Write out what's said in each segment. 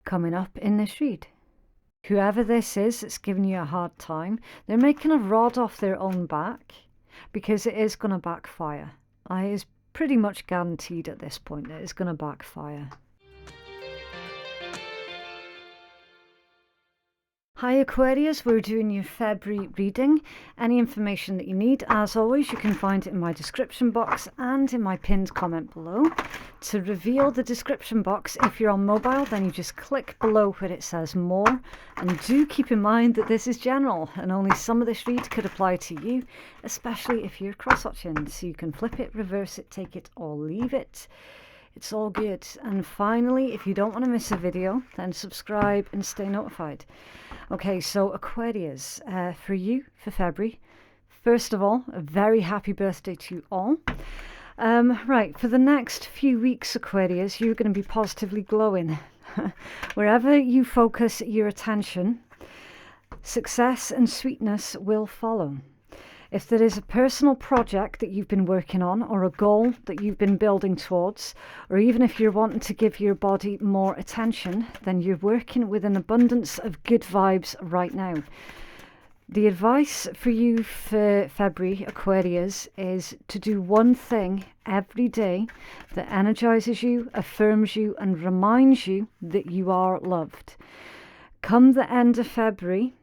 coming up in this read. Whoever this is that's giving you a hard time, they're making a rod off their own back because it is going to backfire. It is pretty much guaranteed at this point that it's going to backfire. Hi Aquarius, we're doing your February reading. Any information that you need, as always, you can find it in my description box and in my pinned comment below. To reveal the description box, if you're on mobile, then you just click below where it says more. And do keep in mind that this is general and only some of this read could apply to you, especially if you're cross-watching. So you can flip it, reverse it, take it or leave it. It's all good. And finally, if you don't want to miss a video, then subscribe and stay notified. Okay, so Aquarius, for you, for February, first of all, a very happy birthday to you all. Right, for the next few weeks, Aquarius, you're going to be positively glowing. Wherever you focus your attention, success and sweetness will follow. If there is a personal project that you've been working on or a goal that you've been building towards, or even if you're wanting to give your body more attention, then you're working with an abundance of good vibes right now. The advice for you for February, Aquarius, is to do one thing every day that energizes you, affirms you, and reminds you that you are loved. Come the end of February,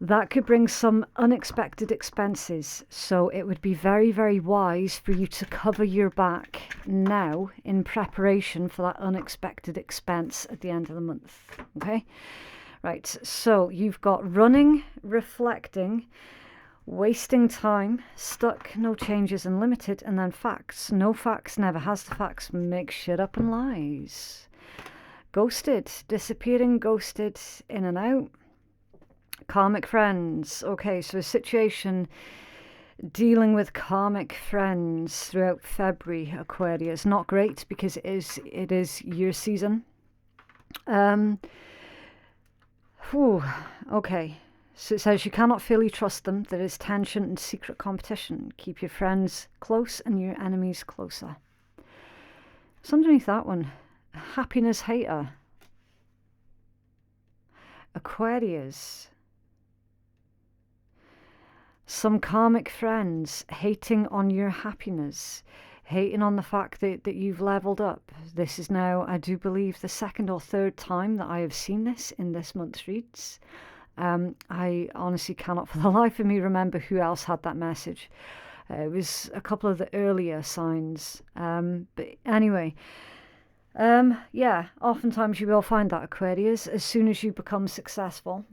that could bring some unexpected expenses, so it would be very, very wise for you to cover your back now in preparation for that unexpected expense at the end of the month. Okay? Right, so you've got running, reflecting, wasting time, stuck, no changes, and limited, and then facts. No facts, never has the facts, make shit up and lies. Ghosted, disappearing, ghosted, in and out. Karmic friends. Okay, so a situation dealing with karmic friends throughout February, Aquarius. Not great because it is your season. Okay, so it says you cannot fully trust them. There is tension and secret competition. Keep your friends close and your enemies closer. So underneath that one, happiness hater. Aquarius. Some karmic friends hating on your happiness, hating on the fact that you've leveled up. This is now, I do believe, the second or third time that I have seen this in this month's reads. I honestly cannot for the life of me remember who else had that message. It was a couple of the earlier signs. But anyway, yeah, oftentimes you will find that, Aquarius, as soon as you become successful.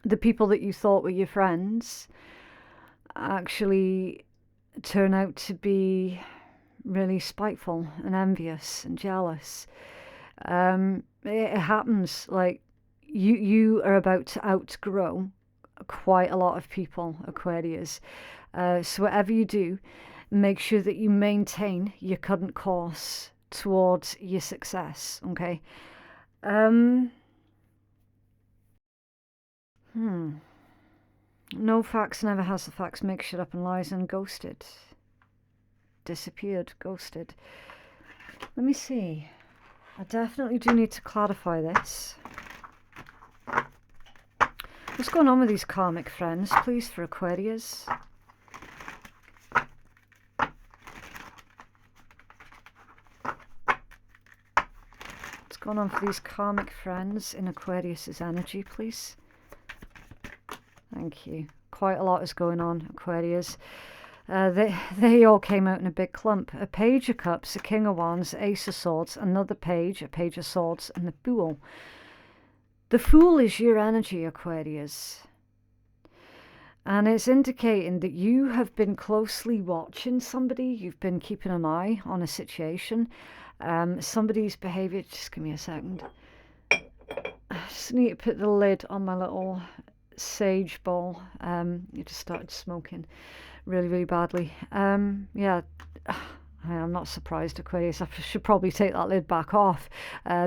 The people that you thought were your friends actually turn out to be really spiteful and envious and jealous. It happens. Like you are about to outgrow quite a lot of people, Aquarius. So whatever you do, make sure that you maintain your current course towards your success. Okay. No facts, never has the facts, make shit up and lies, and ghosted. Disappeared, ghosted. Let me see. I definitely do need to clarify this. What's going on with these karmic friends, please, for Aquarius? What's going on for these karmic friends in Aquarius's energy, please? Thank you. Quite a lot is going on, Aquarius. They all came out in a big clump. A page of cups, a king of wands, ace of swords, another page, a page of swords, and the fool. The fool is your energy, Aquarius. And it's indicating that you have been closely watching somebody. You've been keeping an eye on a situation. Somebody's behaviour. Just give me a second. I just need to put the lid on my little sage bowl. It just started smoking really, really badly. Yeah, I'm not surprised, Aquarius. I should probably take that lid back off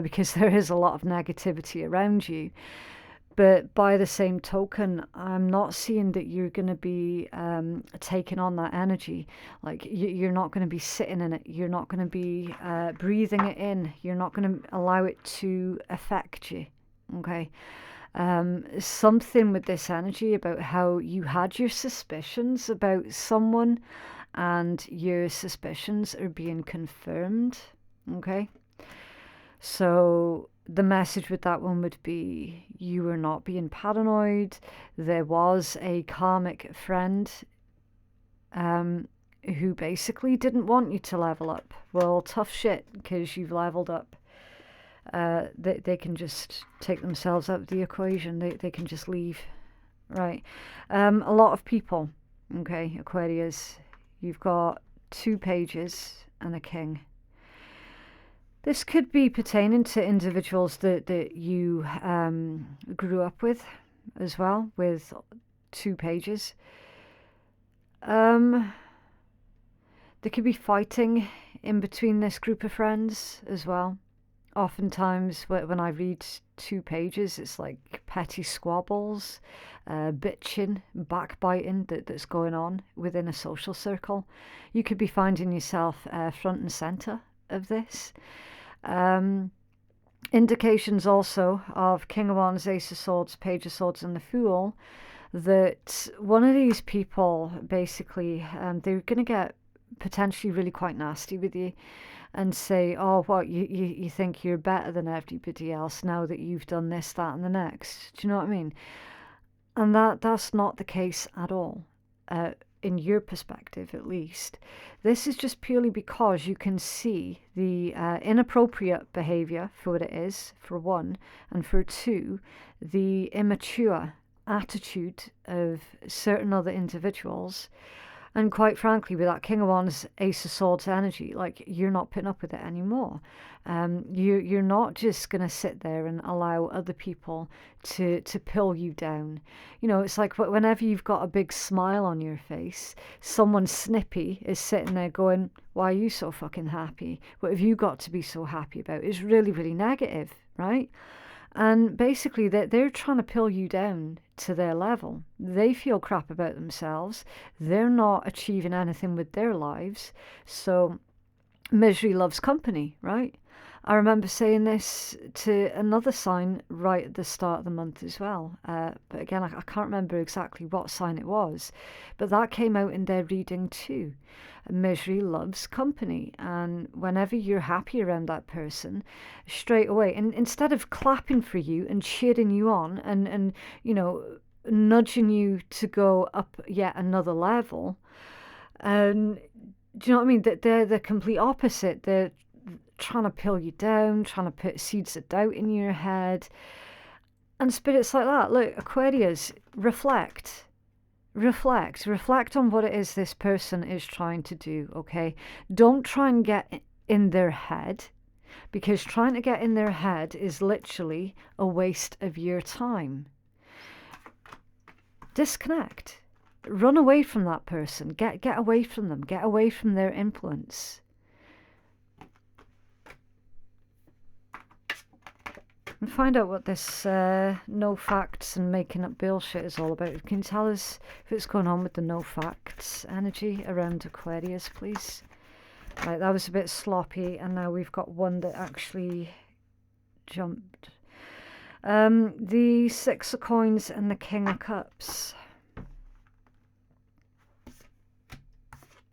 because there is a lot of negativity around you. But by the same token, I'm not seeing that you're going to be taking on that energy. Like you're not going to be sitting in it. You're not going to be breathing it in. You're not going to allow it to affect you. Okay. Something with this energy about how you had your suspicions about someone and your suspicions are being confirmed. Okay. So the message with that one would be you were not being paranoid. There was a karmic friend who basically didn't want you to level up. Well, tough shit, because you've leveled up. They can just take themselves out of the equation. They can just leave. Right. A lot of people, okay, Aquarius, you've got 2 pages and a king. This could be pertaining to individuals that you grew up with as well, with 2 pages. There could be fighting in between this group of friends as well. Oftentimes when I read 2 pages, it's like petty squabbles, bitching, backbiting that's going on within a social circle. You could be finding yourself front and center of this. Indications also of King of Wands, Ace of Swords, Page of Swords and the Fool, that one of these people basically, they're going to get potentially really quite nasty with you and say, oh, what, you think you're better than everybody else now that you've done this, that and the next. Do you know what I mean? And that's not the case at all. In your perspective, at least. This is just purely because you can see the inappropriate behavior for what it is, for one, and for 2, the immature attitude of certain other individuals. And quite frankly, with that King of Wands, Ace of Swords energy, like, you're not putting up with it anymore. You're not just going to sit there and allow other people to pull you down. You know, it's like whenever you've got a big smile on your face, someone snippy is sitting there going, why are you so fucking happy? What have you got to be so happy about? It's really, really negative, right? And basically, they're trying to pull you down to their level. They feel crap about themselves. They're not achieving anything with their lives. So misery loves company, right? I remember saying this to another sign right at the start of the month as well. But again, I can't remember exactly what sign it was. But that came out in their reading too. Misery loves company. And whenever you're happy around that person, straight away, and instead of clapping for you and cheering you on and you know, nudging you to go up yet another level, do you know what I mean? That they're the complete opposite. They're trying to pull you down, trying to put seeds of doubt in your head. And spirits like that, look, Aquarius, reflect on what it is this person is trying to do, okay? Don't try and get in their head, because trying to get in their head is literally a waste of your time. Disconnect. Run away from that person. Get away from them. Get away from their influence. And find out what this no facts and making up bullshit is all about. Can you tell us what's going on with the no facts energy around Aquarius, please? Right, that was a bit sloppy, and now we've got one that actually jumped. The 6 of Coins and the King of Cups.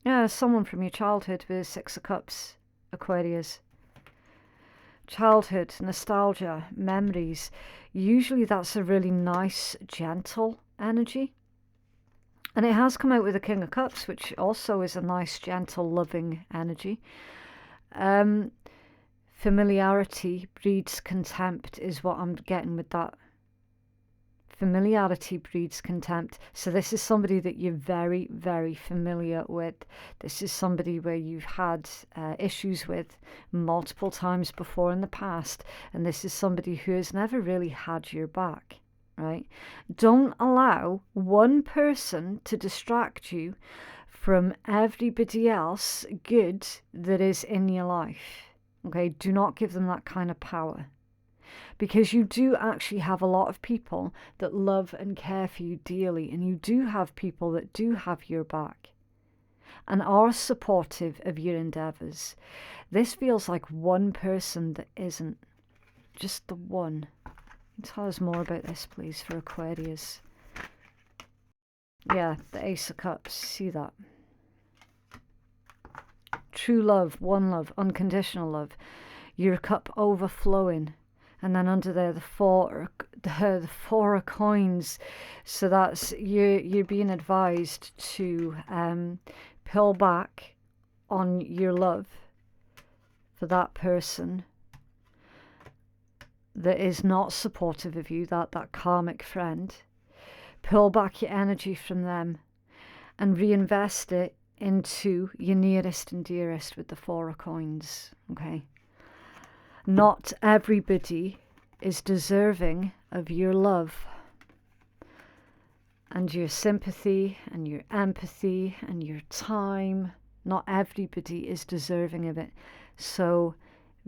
Yeah, someone from your childhood with 6 of Cups, Aquarius. Childhood, nostalgia, memories. Usually that's a really nice, gentle energy. And it has come out with the King of Cups, which also is a nice, gentle, loving energy. Familiarity breeds contempt is what I'm getting with that. Familiarity breeds contempt. So this is somebody that you're very, very familiar with. This is somebody where you've had issues with multiple times before in the past. And this is somebody who has never really had your back, right? Don't allow one person to distract you from everybody else good that is in your life. Okay, do not give them that kind of power. because you do actually have a lot of people that love and care for you dearly, and you do have people that do have your back and are supportive of your endeavors. This feels like one person that isn't, just the one. Tell us more about this, please, for Aquarius. Yeah, the Ace of Cups, see that? True love, one love, unconditional love. Your cup overflowing. And then under there, the four of coins. So that's, you're being advised to pull back on your love for that person that is not supportive of you, that karmic friend. Pull back your energy from them and reinvest it into your nearest and dearest with the Four of Coins, okay? Not everybody is deserving of your love and your sympathy and your empathy and your time. Not everybody is deserving of it. So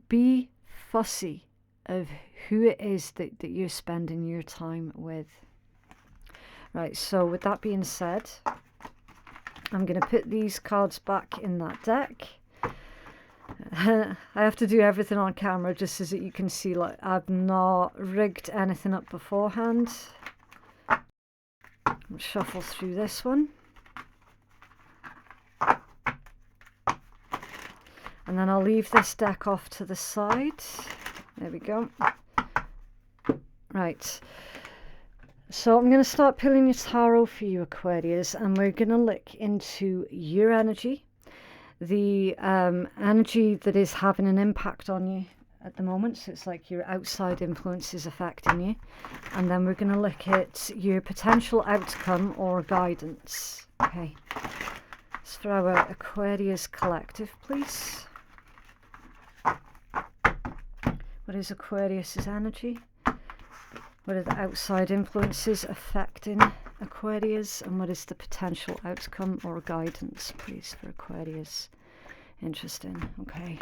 be fussy of who it is that you're spending your time with. Right, so with that being said, I'm going to put these cards back in that deck. I have to do everything on camera just so that you can see, like, I've not rigged anything up beforehand. I'll shuffle through this one. And then I'll leave this deck off to the side. There we go. Right. So I'm going to start pulling your tarot for you, Aquarius, and we're going to look into your energy, the energy that is having an impact on you at the moment. So it's like your outside influences affecting you. And then we're going to look at your potential outcome or guidance. Okay. Let's throw out Aquarius Collective, please. What is Aquarius's energy? What are the outside influences affecting Aquarius? And what is the potential outcome or guidance, please, for Aquarius? Interesting. Okay.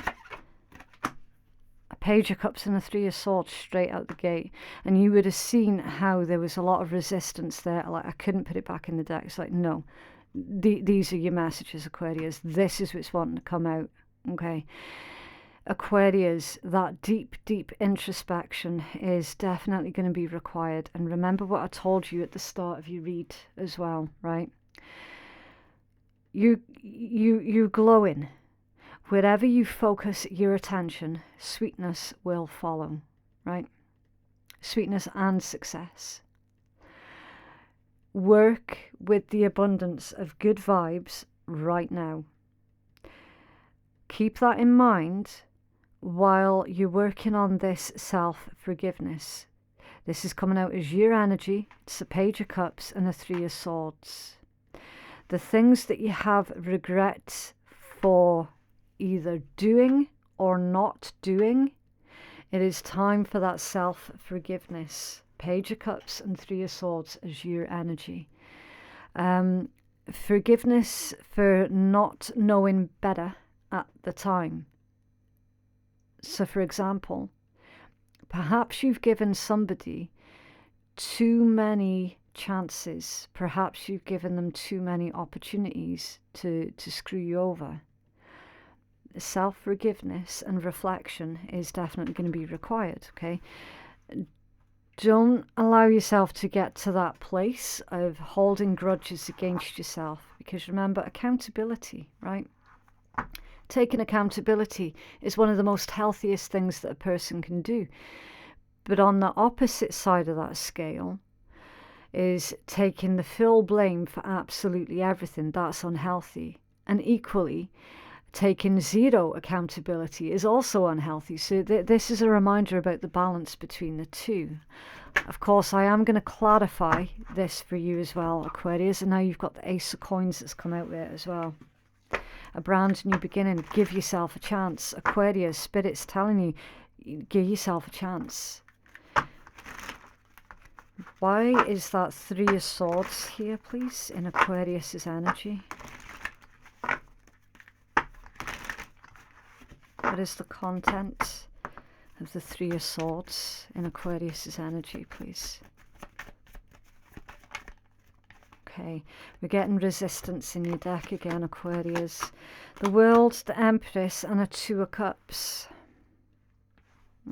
A Page of Cups and a Three of Swords straight out the gate. And you would have seen how there was a lot of resistance there. Like, I couldn't put it back in the deck. It's like, no. These are your messages, Aquarius. This is what's wanting to come out. Okay. Aquarius, that deep, deep introspection is definitely going to be required. And remember what I told you at the start of your read as well, right? You're glowing. Wherever you focus your attention, sweetness will follow, right? Sweetness and success. Work with the abundance of good vibes right now. Keep that in mind while you're working on this self-forgiveness. This is coming out as your energy. It's a Page of Cups and a Three of Swords. The things that you have regret for either doing or not doing, it is time for that self-forgiveness. Page of Cups and Three of Swords as your energy. Forgiveness for not knowing better at the time. So, for example, perhaps you've given somebody too many chances. Perhaps you've given them too many opportunities to screw you over. Self-forgiveness and reflection is definitely going to be required, okay? Don't allow yourself to get to that place of holding grudges against yourself, because remember, accountability, right? Taking accountability is one of the most healthiest things that a person can do. But on the opposite side of that scale is taking the full blame for absolutely everything. That's unhealthy. And equally, taking zero accountability is also unhealthy. So this is a reminder about the balance between the two. Of course, I am going to clarify this for you as well, Aquarius. And now you've got the Ace of Coins that's come out there as well. A brand new beginning. Give yourself a chance. Aquarius, Spirit's telling you, give yourself a chance. Why is that Three of Swords here, please, in Aquarius's energy? What is the content of the Three of Swords in Aquarius's energy, please. Okay, we're getting resistance in your deck again, Aquarius. The World, the Empress, and a Two of Cups.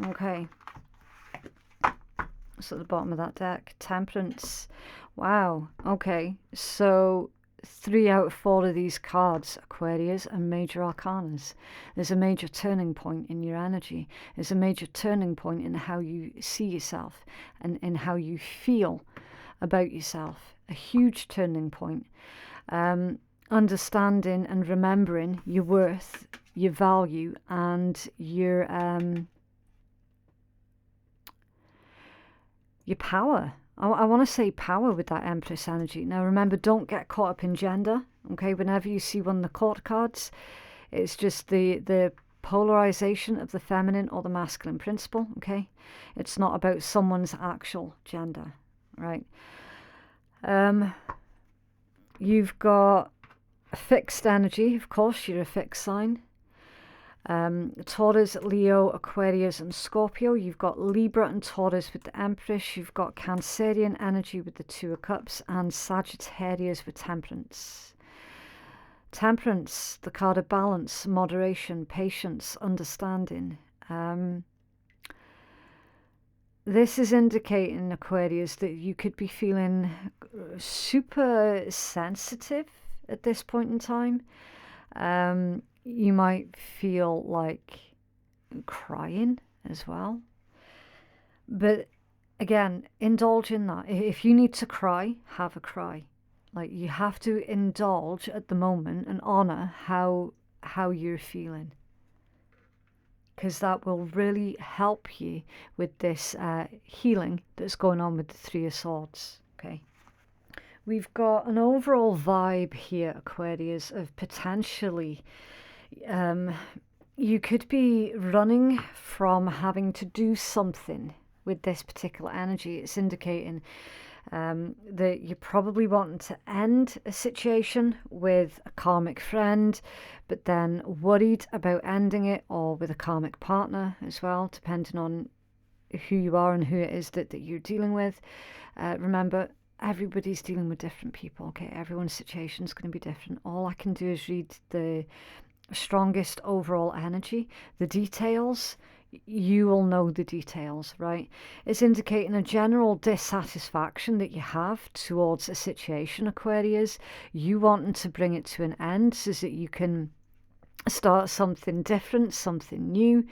Okay. So at the bottom of that deck, Temperance. Wow. Okay, so 3 out of 4 of these cards, Aquarius, are major arcanas. There's a major turning point in your energy. There's a major turning point in how you see yourself and in how you feel about yourself. A huge turning point. Understanding and remembering your worth, your value, and your power. I want to say power with that Empress energy. Now remember, don't get caught up in gender. Okay, whenever you see one of the court cards, it's just the polarization of the feminine or the masculine principle. Okay, it's not about someone's actual gender, right? You've got a fixed energy, of course. You're a fixed sign. Taurus, Leo, Aquarius, and Scorpio. You've got Libra and Taurus with the Empress. You've got Cancerian energy with the Two of Cups, and Sagittarius with Temperance. Temperance, the card of balance, moderation, patience, understanding. This is indicating, Aquarius, that you could be feeling super sensitive at this point in time. You might feel like crying as well. But again, indulge in that. If you need to cry, have a cry. Like, you have to indulge at the moment and honor how you're feeling, because that will really help you with this healing that's going on with the Three of Swords. Okay. We've got an overall vibe here, Aquarius, of potentially you could be running from having to do something with this particular energy. It's indicating that you're probably wanting to end a situation with a karmic friend, but then worried about ending it, or with a karmic partner as well, depending on who you are and who it is that you're dealing with. Remember, everybody's dealing with different people. Okay, everyone's situation is going to be different. All I can do is read the strongest overall energy. The details, you will know the details, right? It's indicating a general dissatisfaction that you have towards a situation, Aquarius. You wanting to bring it to an end so that you can start something different, something new,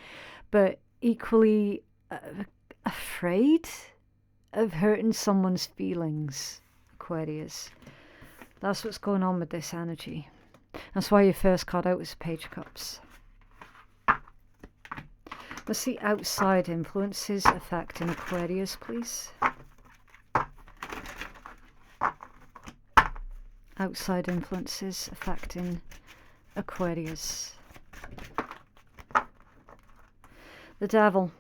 but equally afraid of hurting someone's feelings, Aquarius. That's what's going on with this energy. That's why your first card out was Page of Cups. Let's see outside influences affecting Aquarius, please. Outside influences affecting Aquarius. The Devil.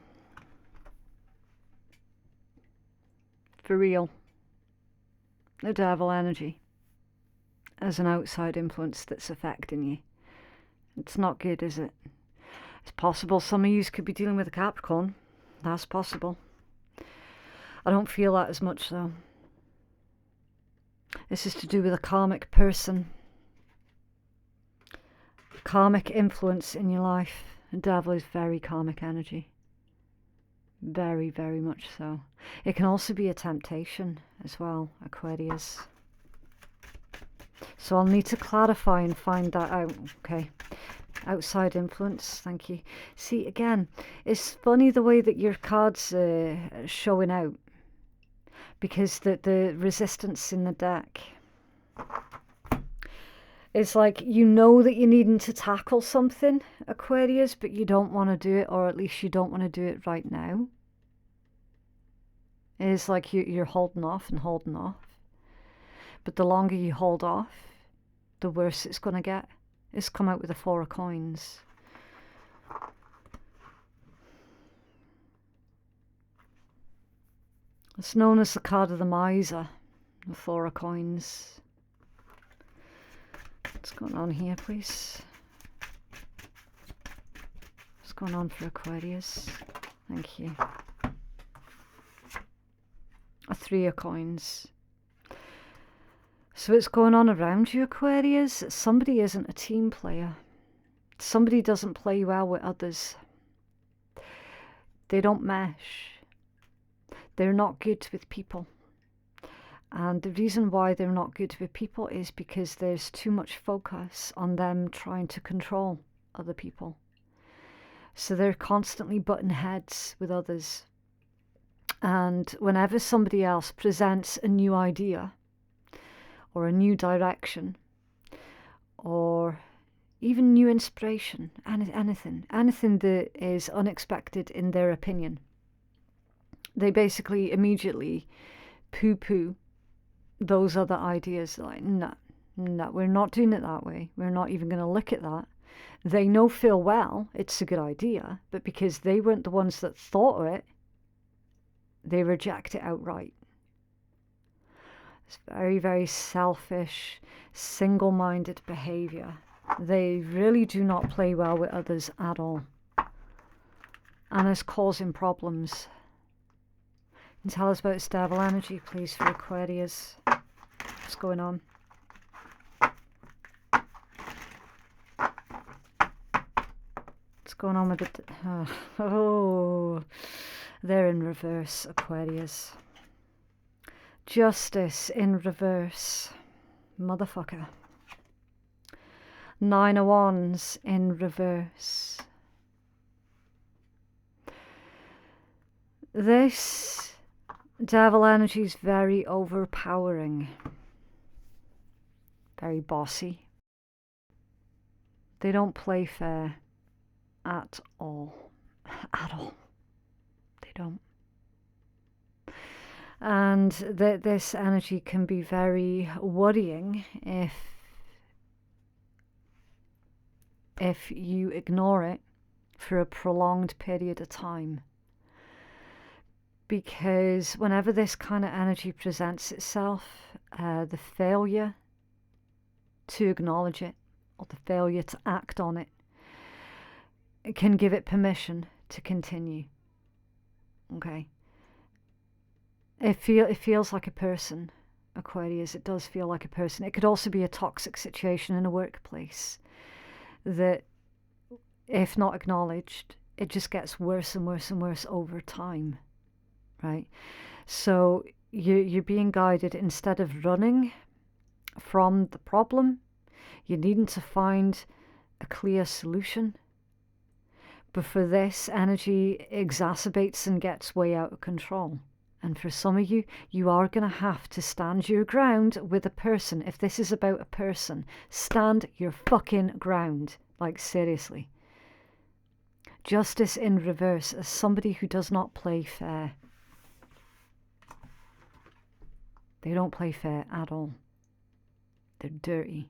For real. The Devil energy as an outside influence that's affecting you. It's not good, is it? It's possible some of you could be dealing with a Capricorn. That's possible. I don't feel that as much, though. This is to do with a karmic person. Karmic influence in your life. The Devil is very karmic energy. Very, very much so. It can also be a temptation as well, Aquarius. So I'll need to clarify and find that out. Okay. Outside influence, thank you. See, again, it's funny the way that your cards are showing out, because the resistance in the deck, it's like you know that you're needing to tackle something, Aquarius, but you don't want to do it, or at least you don't want to do it right now. It's like you're holding off and holding off. But the longer you hold off, the worse it's going to get. It's come out with the Four of Coins. It's known as the card of the miser, the Four of Coins. What's going on here, please? What's going on for Aquarius? Thank you. A 3 of coins. So what's going on around you, Aquarius? Somebody isn't a team player. Somebody doesn't play well with others. They don't mesh. They're not good with people. And the reason why they're not good with people is because there's too much focus on them trying to control other people. So they're constantly butting heads with others. And whenever somebody else presents a new idea or a new direction or even new inspiration, anything that is unexpected in their opinion, they basically immediately poo-poo those other ideas. Like, no, we're not doing it that way. We're not even going to look at that. They know full well it's a good idea, but because they weren't the ones that thought of it, they reject it outright. It's very, very selfish, single-minded behavior. They really do not play well with others at all. And it's causing problems. And tell us about this devil energy, please, for Aquarius. What's going on? What's going on with it? Oh, they're in reverse, Aquarius. Justice in reverse. Motherfucker. 9 of Wands in reverse. This devil energy is very overpowering. Very bossy. They don't play fair at all. At all. They don't. And this energy can be very worrying if you ignore it for a prolonged period of time. Because whenever this kind of energy presents itself, the failure to acknowledge it or the failure to act on it, it can give it permission to continue. Okay? It feels like a person, Aquarius. It does feel like a person. It could also be a toxic situation in a workplace that, if not acknowledged, it just gets worse and worse and worse over time, right? So you're being guided, instead of running from the problem, you're needing to find a clear solution. But for this, energy exacerbates and gets way out of control. And for some of you, you are going to have to stand your ground with a person. If this is about a person, stand your fucking ground. Like, seriously. Justice in reverse, as somebody who does not play fair. They don't play fair at all. They're dirty.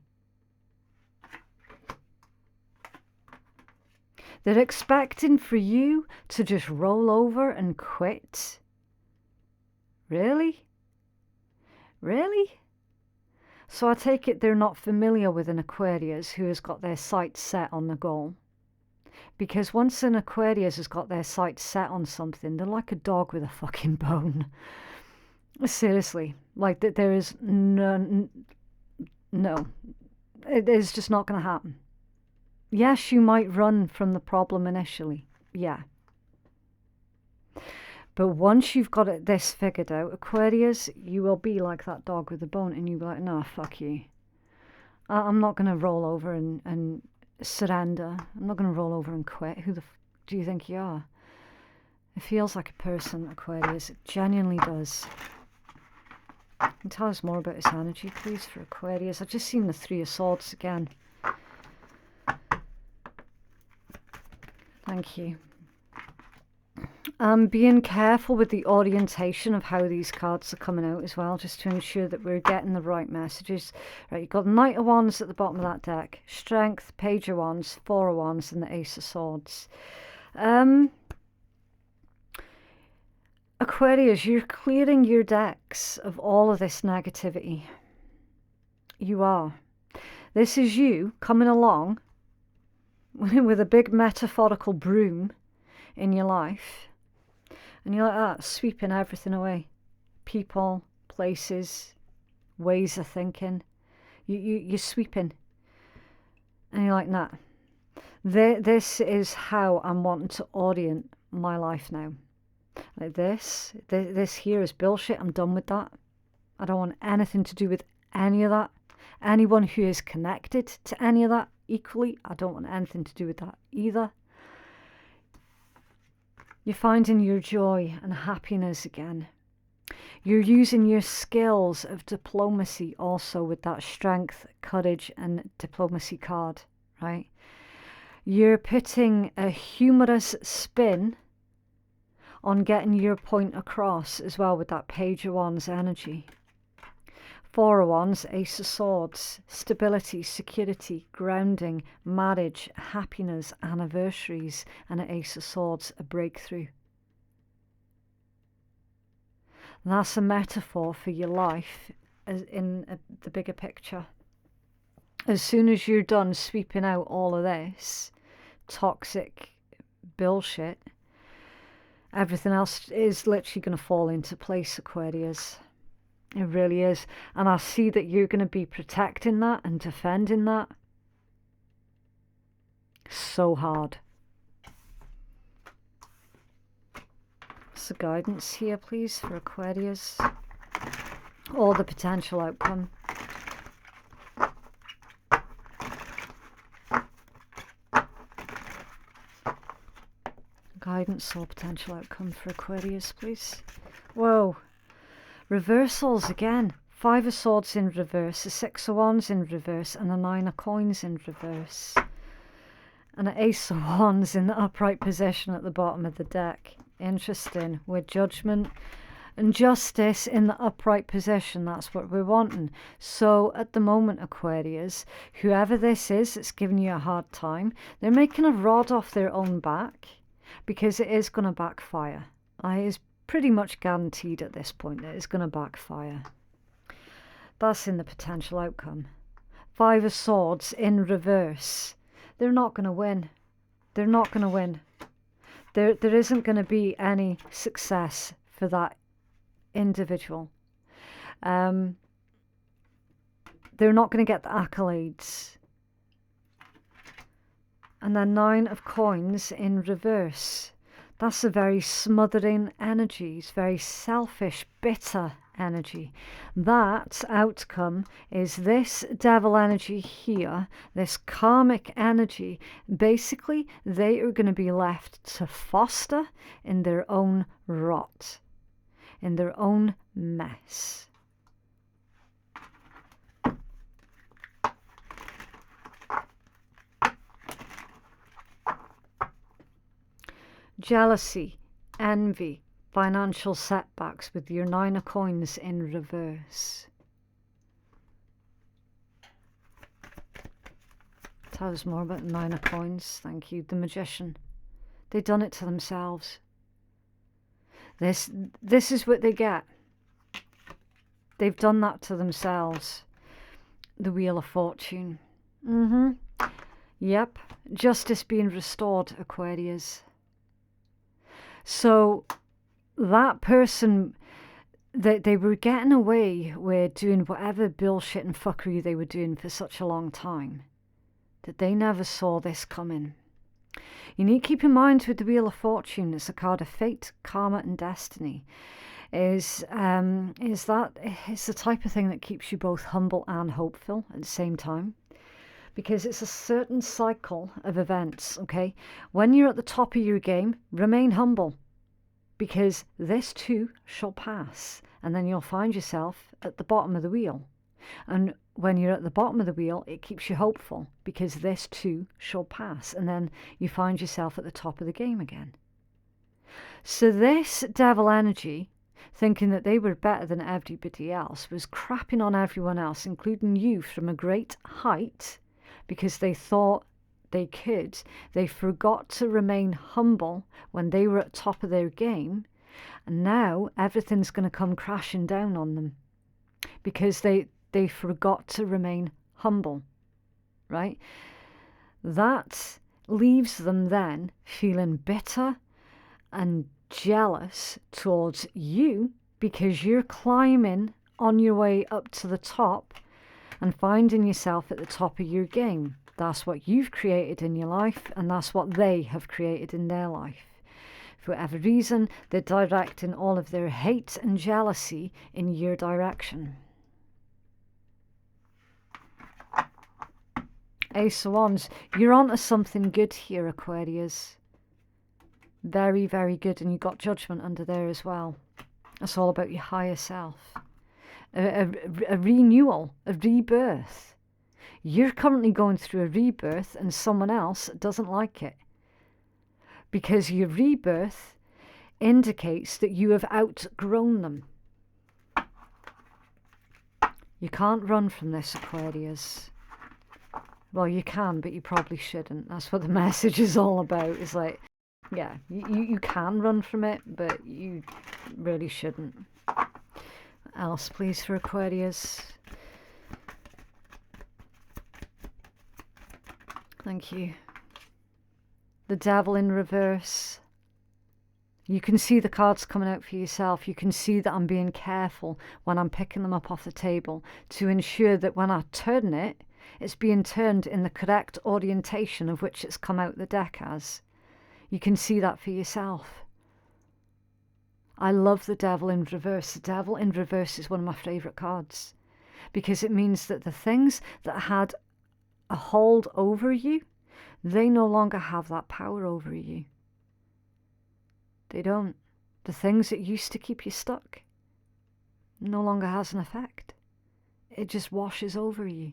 They're expecting for you to just roll over and quit. Really? Really? So I take it they're not familiar with an Aquarius who has got their sights set on the goal. Because once an Aquarius has got their sights set on something, they're like a dog with a fucking bone. Seriously. Like, there is no. It is just not going to happen. Yes, you might run from the problem initially. Yeah. But once you've got this figured out, Aquarius, you will be like that dog with the bone, and you'll be like, no, fuck you. I'm not going to roll over and surrender. I'm not going to roll over and quit. Who the do you think you are? It feels like a person, Aquarius. It genuinely does. And tell us more about his energy, please, for Aquarius. I've just seen the 3 of Swords again. Thank you. Being careful with the orientation of how these cards are coming out as well, just to ensure that we're getting the right messages. Right, you've got Knight of Wands at the bottom of that deck. Strength, Page of Wands, 4 of Wands, and the Ace of Swords. Aquarius, you're clearing your decks of all of this negativity. You are. This is you coming along with a big metaphorical broom in your life And you're like that, sweeping everything away. People, places, ways of thinking. You're sweeping. And you're like, nah. This is how I'm wanting to orient my life now. Like this here is bullshit. I'm done with that. I don't want anything to do with any of that. Anyone who is connected to any of that, equally, I don't want anything to do with that either. You're finding your joy and happiness again. You're using your skills of diplomacy also with that strength, courage, and diplomacy card, right? You're putting a humorous spin on getting your point across as well with that Page of Wands energy. Four of Wands, Ace of Swords, stability, security, grounding, marriage, happiness, anniversaries, and an Ace of Swords, a breakthrough. And that's a metaphor for your life in the bigger picture. As soon as you're done sweeping out all of this toxic bullshit, everything else is literally going to fall into place, Aquarius. It really is. And I see that you're going to be protecting that and defending that so hard. What's the guidance here, please, for Aquarius? Or the potential outcome. Guidance or potential outcome for Aquarius, please. Whoa. Reversals again. Five of Swords in reverse, a Six of Wands in reverse, and a Nine of Coins in reverse. And an Ace of Wands in the upright position at the bottom of the deck. Interesting. With Judgment and Justice in the upright position. That's what we're wanting. So at the moment, Aquarius, whoever this is that's giving you a hard time, they're making a rod off their own back because it is going to backfire. It is pretty much guaranteed at this point that it's going to backfire. That's in the potential outcome. Five of Swords in reverse. They're not going to win. They're not going to win. There isn't going to be any success for that individual. They're not going to get the accolades. And then Nine of Coins in reverse. That's a very smothering energy. It's very selfish, bitter energy. That outcome is this devil energy here, this karmic energy. Basically, they are going to be left to foster in their own rot, in their own mess. Jealousy, envy, financial setbacks with your Nine of Coins in reverse. Tell us more about the Nine of Coins. Thank you. The Magician. They've done it to themselves. This is what they get. They've done that to themselves. The Wheel of Fortune. Yep. Justice being restored, Aquarius. So that person, they were getting away with doing whatever bullshit and fuckery they were doing for such a long time that they never saw this coming. You need to keep in mind with the Wheel of Fortune, it's a card of fate, karma and destiny. Is that it's the type of thing that keeps you both humble and hopeful at the same time. Because it's a certain cycle of events, okay? When you're at the top of your game, remain humble. Because this too shall pass. And then you'll find yourself at the bottom of the wheel. And when you're at the bottom of the wheel, it keeps you hopeful. Because this too shall pass. And then you find yourself at the top of the game again. So this devil energy, thinking that they were better than everybody else, was crapping on everyone else, including you, from a great height. Because they thought they could. They forgot to remain humble when they were at top of their game. And now everything's going to come crashing down on them. Because they forgot to remain humble. Right? That leaves them then feeling bitter and jealous towards you because you're climbing on your way up to the top and finding yourself at the top of your game. That's what you've created in your life, and that's what they have created in their life. For whatever reason, they're directing all of their hate and jealousy in your direction. Ace of Wands, you're onto something good here, Aquarius. Very, very good. And you got Judgment under there as well. It's all about your higher self. A renewal, a rebirth. You're currently going through a rebirth and someone else doesn't like it. Because your rebirth indicates that you have outgrown them. You can't run from this, Aquarius. Well, you can, but you probably shouldn't. That's what the message is all about. It's like, yeah, you can run from it, but you really shouldn't. What else, please, for Aquarius? Thank you. The Devil in reverse. You can see the cards coming out for yourself. You can see that I'm being careful when I'm picking them up off the table to ensure that when I turn it, it's being turned in the correct orientation of which it's come out the deck as. You can see that for yourself. I love the Devil in reverse. The Devil in reverse is one of my favourite cards because it means that the things that had a hold over you, they no longer have that power over you. They don't. The things that used to keep you stuck no longer has an effect. It just washes over you.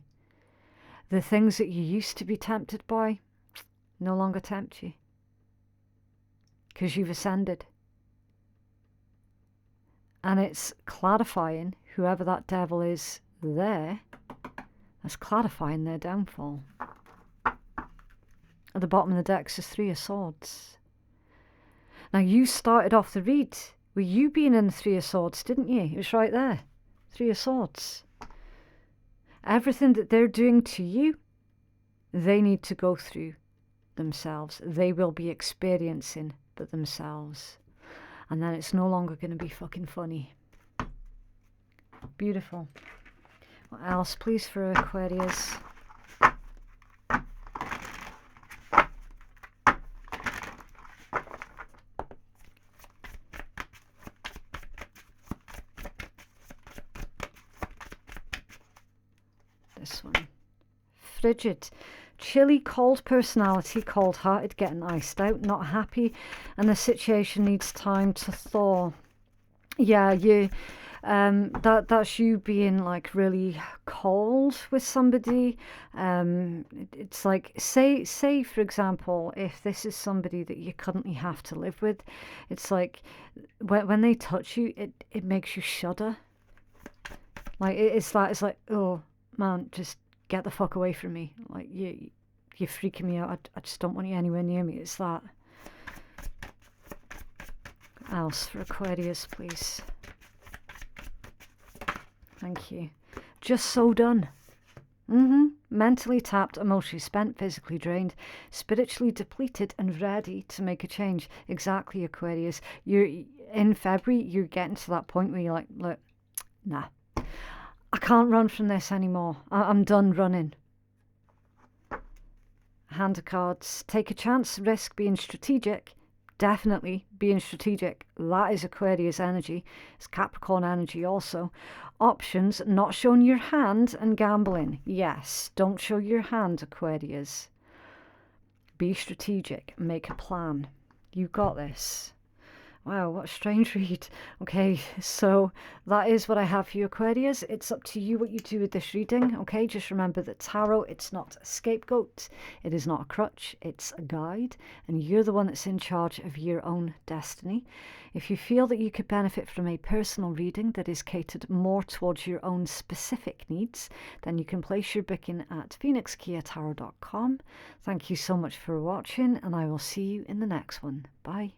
The things that you used to be tempted by no longer tempt you because you've ascended. And it's clarifying, whoever that devil is there, that's clarifying their downfall. At the bottom of the deck is 3 of Swords. Now, you started off the read with you being in the 3 of Swords, didn't you? It was right there. 3 of Swords. Everything that they're doing to you, they need to go through themselves. They will be experiencing that themselves. And then it's no longer going to be fucking funny. Beautiful. What else, please, for Aquarius? This one. Frigid. Chilly, cold personality, cold-hearted, getting iced out, not happy, and the situation needs time to thaw. Yeah, that's you being like really cold with somebody. It's like, say for example, if this is somebody that you currently have to live with, it's like when they touch you, it makes you shudder. Like it's like, oh man, just get the fuck away from me. Like, you're freaking me out. I just don't want you anywhere near me. It's that. What else for Aquarius, please? Thank you. Just so done. Mentally tapped, emotionally spent, physically drained, spiritually depleted, and ready to make a change. Exactly, Aquarius. You're in February, you're getting to that point where you're like, look, nah. I can't run from this anymore. I'm done running. Hand of cards. Take a chance, risk being strategic. Definitely being strategic. That is Aquarius energy. It's Capricorn energy also. Options, not showing your hand and gambling. Yes, don't show your hand, Aquarius. Be strategic. Make a plan. You got this. Wow, what a strange read. Okay, so that is what I have for you, Aquarius. It's up to you what you do with this reading, okay? Just remember that tarot, it's not a scapegoat. It is not a crutch. It's a guide, and you're the one that's in charge of your own destiny. If you feel that you could benefit from a personal reading that is catered more towards your own specific needs, then you can place your booking at phoenixkeiatarot.com. Thank you so much for watching, and I will see you in the next one. Bye.